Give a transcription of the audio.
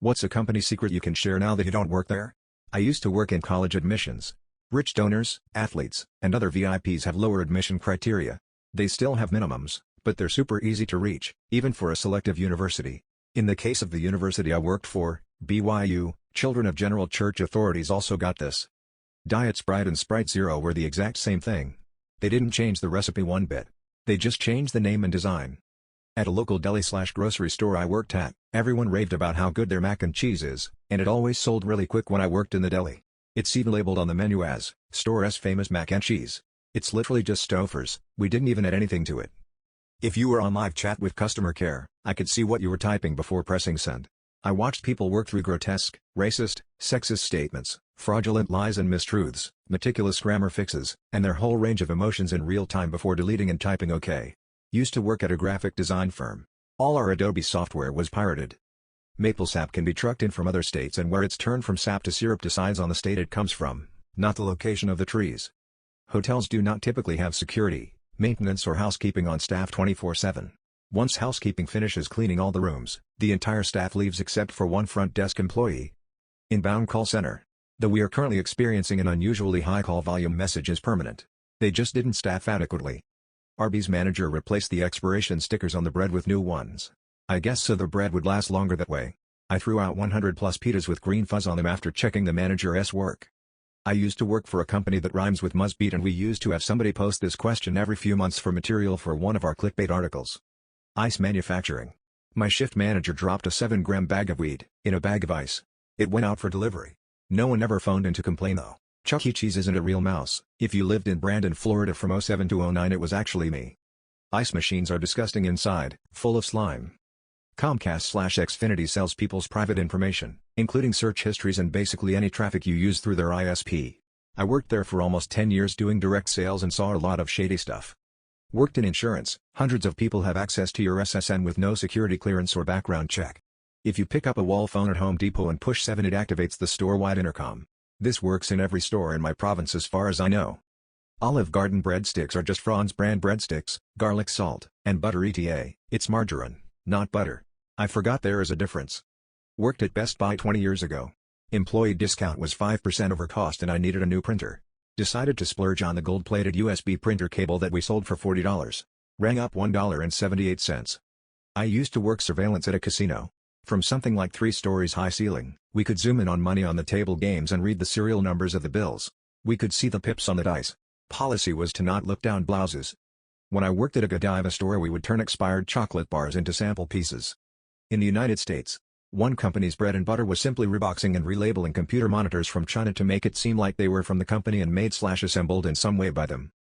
What's a company secret you can share now that you don't work there? I used to work in college admissions. Rich donors, athletes, and other VIPs have lower admission criteria. They still have minimums, but they're super easy to reach, even for a selective university. In the case of the university I worked for, BYU, children of General Church authorities also got this. Diet Sprite and Sprite Zero were the exact same thing. They didn't change the recipe one bit. They just changed the name and design. At a local deli/grocery store I worked at, everyone raved about how good their mac and cheese is, and it always sold really quick when I worked in the deli. It's even labeled on the menu as, store's famous mac and cheese. It's literally just Stouffer's, we didn't even add anything to it. If you were on live chat with customer care, I could see what you were typing before pressing send. I watched people work through grotesque, racist, sexist statements, fraudulent lies and mistruths, meticulous grammar fixes, and their whole range of emotions in real time before deleting and typing OK. Used to work at a graphic design firm. All our Adobe software was pirated. Maple sap can be trucked in from other states, and where it's turned from sap to syrup decides on the state it comes from, not the location of the trees. Hotels do not typically have security, maintenance or housekeeping on staff 24/7. Once housekeeping finishes cleaning all the rooms, the entire staff leaves except for one front desk employee. Inbound call center. Though we are currently experiencing an unusually high call volume, message is permanent. They just didn't staff adequately. Arby's manager replaced the expiration stickers on the bread with new ones. I guess so the bread would last longer that way. I threw out 100 plus pitas with green fuzz on them after checking the manager's work. I used to work for a company that rhymes with must beat, and we used to have somebody post this question every few months for material for one of our clickbait articles. Ice manufacturing. My shift manager dropped a 7-gram bag of weed in a bag of ice. It went out for delivery. No one ever phoned in to complain though. Chuck E. Cheese isn't a real mouse. If you lived in Brandon, Florida from '07 to '09, it was actually me. Ice machines are disgusting inside, full of slime. Comcast/Xfinity sells people's private information, including search histories and basically any traffic you use through their ISP. I worked there for almost 10 years doing direct sales and saw a lot of shady stuff. Worked in insurance. Hundreds of people have access to your SSN with no security clearance or background check. If you pick up a wall phone at Home Depot and push 7, it activates the store-wide intercom. This works in every store in my province as far as I know. Olive Garden breadsticks are just Franz brand breadsticks, garlic salt, and butter ETA. It's margarine, not butter. I forgot there is a difference. Worked at Best Buy 20 years ago. Employee discount was 5% over cost and I needed a new printer. Decided to splurge on the gold-plated USB printer cable that we sold for $40. Rang up $1.78. I used to work surveillance at a casino. From something like 3 stories high ceiling, we could zoom in on money on the table games and read the serial numbers of the bills. We could see the pips on the dice. Policy was to not look down blouses. When I worked at a Godiva store, we would turn expired chocolate bars into sample pieces. In the United States, one company's bread and butter was simply reboxing and relabeling computer monitors from China to make it seem like they were from the company and made/assembled in some way by them.